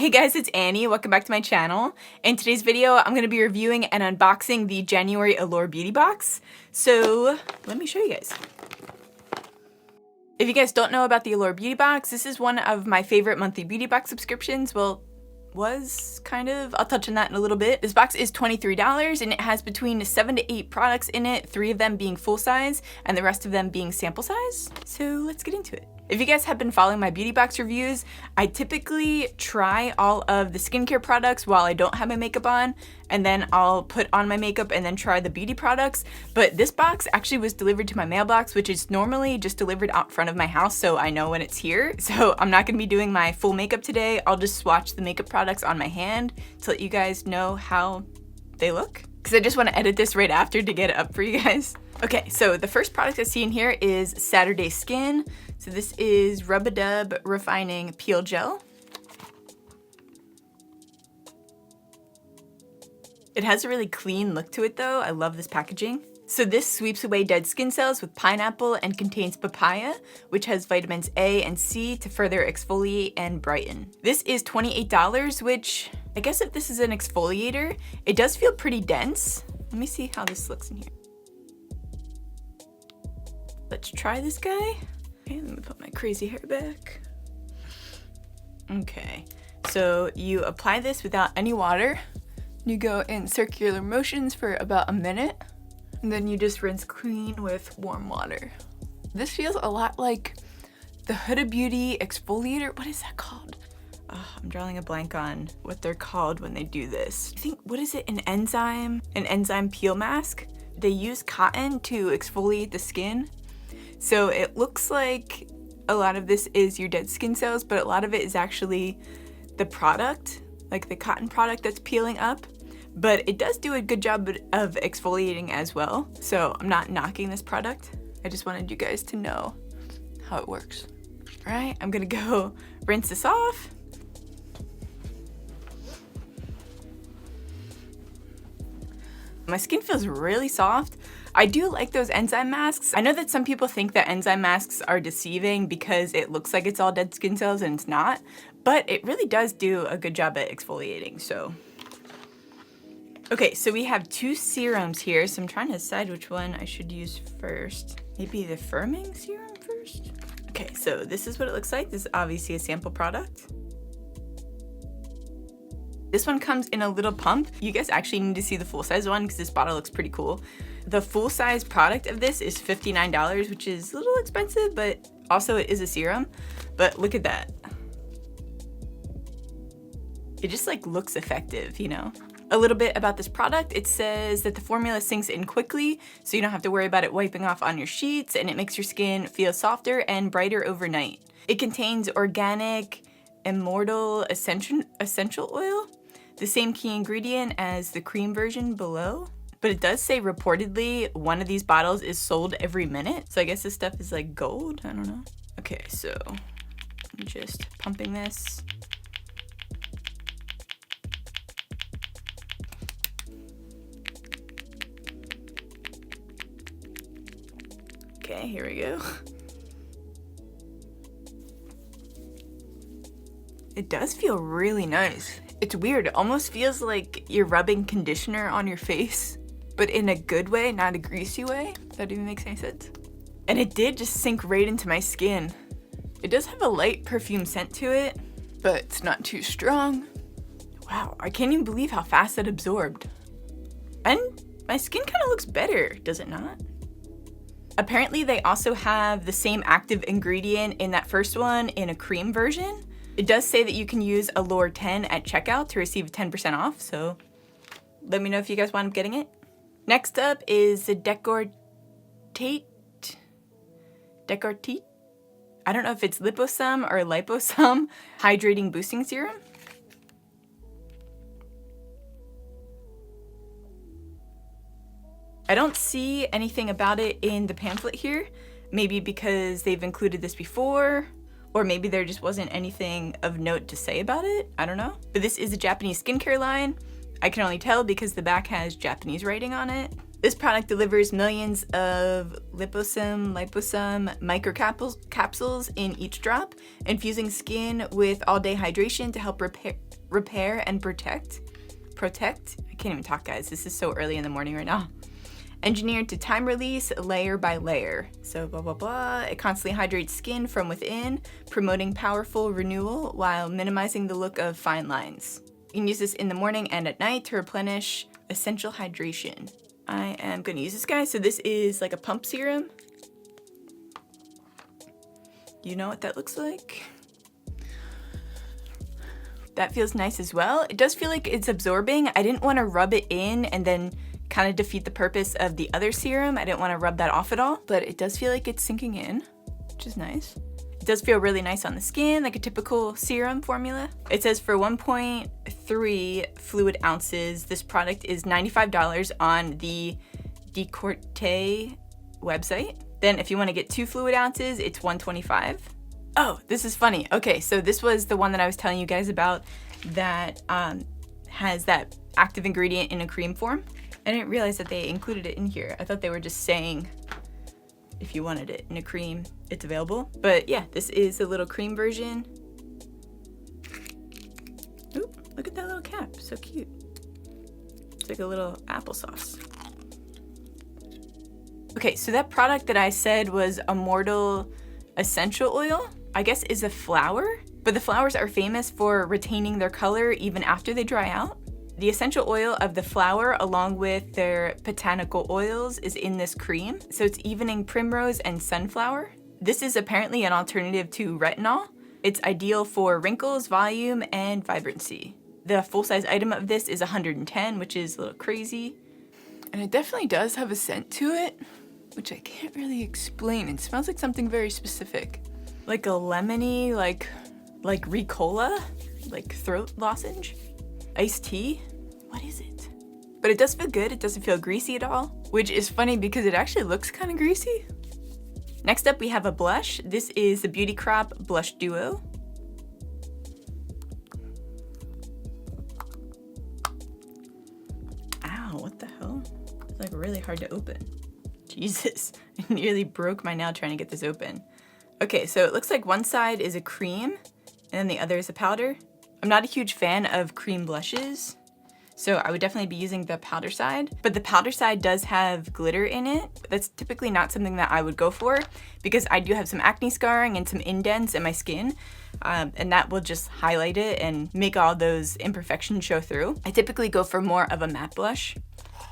Hey guys, it's Annie. Welcome back to my channel. In today's video, I'm going to be reviewing and unboxing the January Allure Beauty Box. So let me show you guys. If you guys don't know about the Allure Beauty Box, this is one of my favorite monthly beauty box subscriptions. Well, was kind of. I'll touch on that in a little bit. This box is $23 and it has between 7 to 8 products in it, 3 of them being full size and the rest of them being sample size. So let's get into it. If you guys have been following my beauty box reviews, I typically try all of the skincare products while I don't have my makeup on, and then I'll put on my makeup and then try the beauty products. But this box actually was delivered to my mailbox, which is normally just delivered out front of my house, so I know when it's here. So I'm not gonna be doing my full makeup today. I'll just swatch the makeup products on my hand to let you guys know how they look, because I just want to edit this right after to get it up for you guys. Okay, so the first product I see in here is Saturday Skin. So this is Rub-a-Dub Refining Peel Gel. It has a really clean look to it though. I love this packaging. So this sweeps away dead skin cells with pineapple and contains papaya, which has vitamins A and C to further exfoliate and brighten. This is $28, which I guess if this is an exfoliator, it does feel pretty dense. Let me see how this looks in here. Let's try this guy. Okay, let me put my crazy hair back. Okay, so you apply this without any water. You go in circular motions for about a minute, and then you just rinse clean with warm water. This feels a lot like the Huda Beauty exfoliator. What is that called? Oh, I'm drawing a blank on what they're called when they do this. I think, what is it, an enzyme peel mask? They use cotton to exfoliate the skin. So it looks like a lot of this is your dead skin cells, but a lot of it is actually the product, like the cotton product that's peeling up. But it does do a good job of exfoliating as well. So I'm not knocking this product. I just wanted you guys to know how it works. All right, I'm gonna go rinse this off. My skin feels really soft. I do like those enzyme masks. I know that some people think that enzyme masks are deceiving because it looks like it's all dead skin cells and it's not, but it really does do a good job at exfoliating, so. Okay, so we have 2 serums here, so I'm trying to decide which one I should use first. Maybe the firming serum first? Okay, so this is what it looks like. This is obviously a sample product. This one comes in a little pump. You guys actually need to see the full-size one because this bottle looks pretty cool. The full-size product of this is $59, which is a little expensive, but also it is a serum. But look at that. It just like looks effective, you know? A little bit about this product. It says that the formula sinks in quickly, so you don't have to worry about it wiping off on your sheets, and it makes your skin feel softer and brighter overnight. It contains organic immortal essential oil, the same key ingredient as the cream version below. But it does say reportedly one of these bottles is sold every minute. So I guess this stuff is like gold, I don't know. Okay, so I'm just pumping this. Okay, here we go. It does feel really nice. It's weird, it almost feels like you're rubbing conditioner on your face, but in a good way, not a greasy way. If that even makes any sense. And it did just sink right into my skin. It does have a light perfume scent to it, but it's not too strong. Wow, I can't even believe how fast that absorbed. And my skin kind of looks better, does it not? Apparently they also have the same active ingredient in that first one in a cream version. It does say that you can use Allure 10 at checkout to receive 10% off, so let me know if you guys wind up getting it. Next up is the Decortate? I don't know if it's Liposome or Liposome Hydrating Boosting Serum. I don't see anything about it in the pamphlet here. Maybe because they've included this before, or maybe there just wasn't anything of note to say about it. I don't know. But this is a Japanese skincare line. I can only tell because the back has Japanese writing on it. This product delivers millions of liposome microcapsules in each drop, infusing skin with all-day hydration to help repair repair and protect. I can't even talk, guys. This is so early in the morning right now. Engineered to time release layer by layer. So blah, blah, blah. It constantly hydrates skin from within, promoting powerful renewal while minimizing the look of fine lines. You can use this in the morning and at night to replenish essential hydration. I am gonna use this guy. So this is like a pump serum. You know what that looks like? That feels nice as well. It does feel like it's absorbing. I didn't want to rub it in and then kind of defeat the purpose of the other serum. I didn't want to rub that off at all, but it does feel like it's sinking in, which is nice. It does feel really nice on the skin, like a typical serum formula. It says for 1.3 fluid ounces, this product is $95 on the Creative.Cliche website. Then if you want to get 2 fluid ounces, it's $125. Oh, this is funny. Okay, so this was the one that I was telling you guys about that has that active ingredient in a cream form. I didn't realize that they included it in here. I thought they were just saying if you wanted it in a cream, it's available. But yeah, this is the little cream version. Ooh, look at that little cap, so cute. It's like a little applesauce. Okay, so that product that I said was Immortal Essential Oil, I guess is a flower, but the flowers are famous for retaining their color even after they dry out. The essential oil of the flower along with their botanical oils is in this cream, so it's evening primrose and sunflower. This is apparently an alternative to retinol. It's ideal for wrinkles, volume, and vibrancy. The full-size item of this is 110, which is a little crazy. And it definitely does have a scent to it, which I can't really explain. It smells like something very specific. Like a lemony, like Ricola, like throat lozenge. Iced tea? What is it? But it does feel good. It doesn't feel greasy at all, which is funny because it actually looks kind of greasy. Next up, we have a blush. This is the Beauty Crop Blush Duo. Ow, what the hell? It's like really hard to open. Jesus, I nearly broke my nail trying to get this open. Okay, so it looks like one side is a cream and then the other is a powder. I'm not a huge fan of cream blushes, so I would definitely be using the powder side, but the powder side does have glitter in it. That's typically not something that I would go for because I do have some acne scarring and some indents in my skin, and that will just highlight it and make all those imperfections show through. I typically go for more of a matte blush.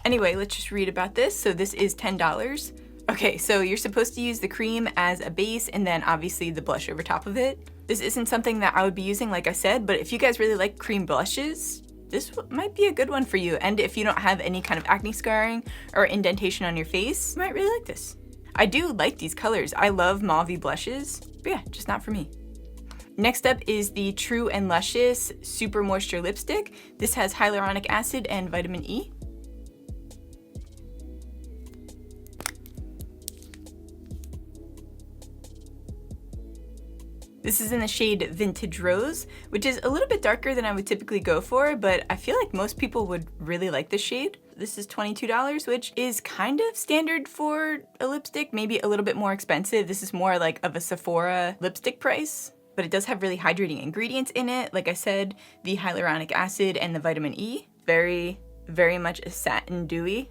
Anyway, let's just read about this. So this is $10. Okay, so you're supposed to use the cream as a base and then obviously the blush over top of it. This isn't something that I would be using, like I said, but if you guys really like cream blushes, this might be a good one for you. And if you don't have any kind of acne scarring or indentation on your face, you might really like this. I do like these colors. I love mauve blushes, but yeah, just not for me. Next up is the True and Luscious Super Moisture Lipstick. This has hyaluronic acid and vitamin E. This is in the shade Vintage Rose, which is a little bit darker than I would typically go for, but I feel like most people would really like this shade. This is $22, which is kind of standard for a lipstick, maybe a little bit more expensive. This is more like of a Sephora lipstick price, but it does have really hydrating ingredients in it. Like I said, the hyaluronic acid and the vitamin E. Very, very much a satin dewy.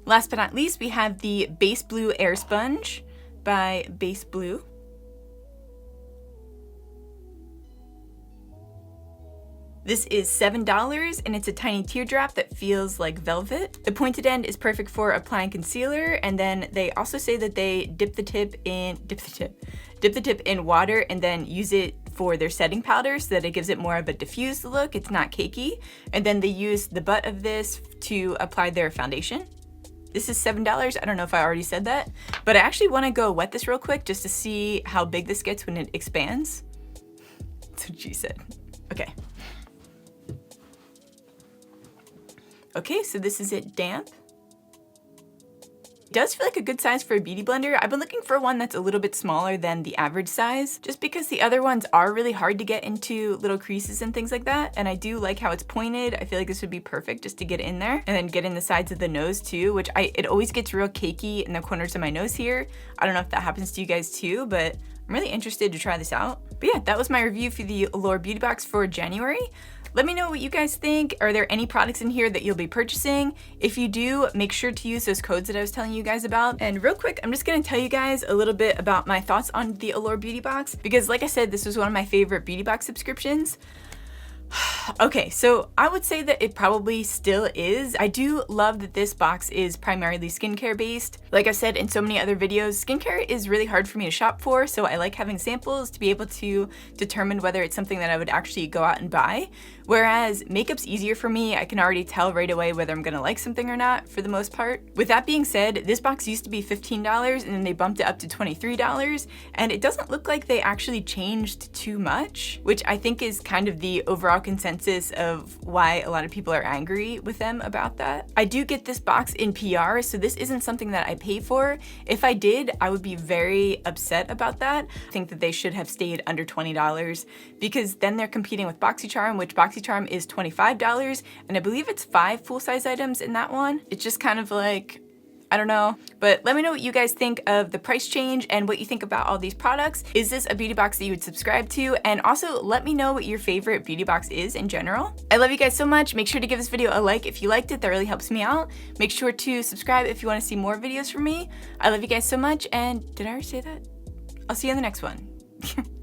Last but not least, we have the Base Blue Air Sponge by Base Blue. This is $7 and it's a tiny teardrop that feels like velvet. The pointed end is perfect for applying concealer, and then they also say that they dip the tip in water and then use it for their setting powder so that it gives it more of a diffused look. It's not cakey. And then they use the butt of this to apply their foundation. This is $7. I don't know if I already said that, but I actually want to go wet this real quick just to see how big this gets when it expands. That's what she said. Okay. Okay, so this is it damp. It does feel like a good size for a beauty blender. I've been looking for one that's a little bit smaller than the average size, just because the other ones are really hard to get into little creases and things like that. And I do like how it's pointed. I feel like this would be perfect just to get in there and then get in the sides of the nose too, which it always gets real cakey in the corners of my nose here. I don't know if that happens to you guys too, but I'm really interested to try this out. But yeah, that was my review for the Allure Beauty Box for January. Let me know what you guys think. Are there any products in here that you'll be purchasing? If you do, make sure to use those codes that I was telling you guys about. And real quick, I'm just gonna tell you guys a little bit about my thoughts on the Allure Beauty Box, because like I said, this was one of my favorite beauty box subscriptions. Okay, so I would say that it probably still is. I do love that this box is primarily skincare based. Like I said in so many other videos, skincare is really hard for me to shop for, so I like having samples to be able to determine whether it's something that I would actually go out and buy. Whereas makeup's easier for me. I can already tell right away whether I'm gonna like something or not for the most part. With that being said, this box used to be $15 and then they bumped it up to $23, and it doesn't look like they actually changed too much, which I think is kind of the overall consensus of why a lot of people are angry with them about that. I do get this box in PR, so this isn't something that I pay for. If I did, I would be very upset about that. I think that they should have stayed under $20, because then they're competing with BoxyCharm, which BoxyCharm is $25, and I believe it's 5 full-size items in that one. It's just kind of like, I don't know, but let me know what you guys think of the price change and what you think about all these products. Is this a beauty box that you would subscribe to? And also let me know what your favorite beauty box is in general. I love you guys so much. Make sure to give this video a like if you liked it. That really helps me out. Make sure to subscribe if you want to see more videos from me. I love you guys so much, and did I already say that? I'll see you in the next one.